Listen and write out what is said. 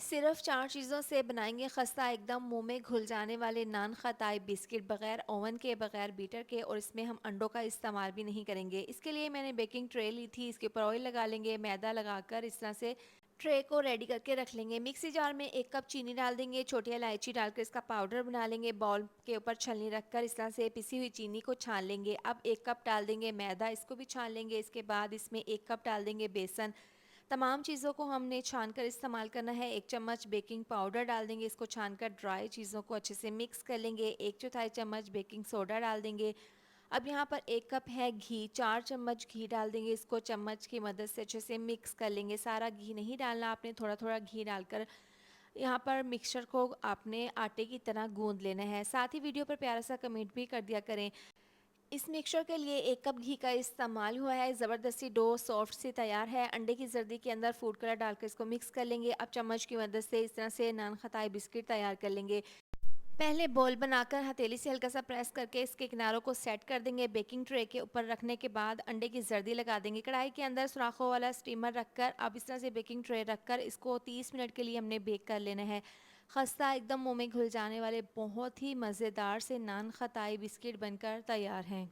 सिर्फ 4 चीज़ों से बनाएंगे खस्ता एकदम मुंह में घुल जाने वाले नान खताई बिस्किट बगैर ओवन के, बगैर बीटर के, और इसमें हम अंडों का इस्तेमाल भी नहीं करेंगे। इसके लिए मैंने बेकिंग ट्रे ली थी, इसके ऊपर ऑयल लगा लेंगे, मैदा लगाकर इस तरह से ट्रे को रेडी करके रख लेंगे। मिक्सी जार में 1 कप चीनी डाल देंगे, छोटी इलायची डालकर इसका पाउडर बना लेंगे। बाउल के ऊपर छलनी रखकर इस तरह से पिसी हुई चीनी को छान लेंगे। अब 1 कप डाल देंगे मैदा, इसको भी छान लेंगे। इसके बाद इसमें 1 कप डाल देंगे बेसन। तमाम चीज़ों को हमने छान कर इस्तेमाल करना है। 1 चम्मच बेकिंग पाउडर डाल देंगे, इसको छान कर ड्राई चीज़ों को अच्छे से मिक्स कर लेंगे। 1/4 चम्मच बेकिंग सोडा डाल देंगे। अब यहाँ पर 1 कप है घी, 4 चम्मच घी डाल देंगे, इसको चम्मच की मदद से अच्छे से मिक्स कर लेंगे। सारा घी नहीं डालना आपने, थोड़ा थोड़ा घी डालकर यहाँ पर मिक्सचर को आपने आटे की तरह गूंद लेना है। साथ ही वीडियो पर प्यारा सा कमेंट भी कर दिया करें। इस मिक्सचर के लिए 1 कप घी का इस्तेमाल हुआ है। ज़बरदस्ती डो सॉफ्ट सी तैयार है। अंडे की जर्दी के अंदर फूड कलर डालकर इसको मिक्स कर लेंगे। अब चम्मच की मदद से इस तरह से नान खताई बिस्किट तैयार कर लेंगे। पहले बॉल बनाकर हथेली से हल्का सा प्रेस करके इसके किनारों को सेट कर देंगे। बेकिंग ट्रे के ऊपर रखने के बाद अंडे की जर्दी लगा देंगे। कढ़ाई के अंदर सुराखों वाला स्टीमर रखकर अब इस तरह से बेकिंग ट्रे रखकर इसको 30 मिनट के लिए हमने बेक कर लेना है। खस्ता एकदम मुंह में घुल जाने वाले बहुत ही मज़ेदार से नान खताई बिस्किट बनकर तैयार हैं।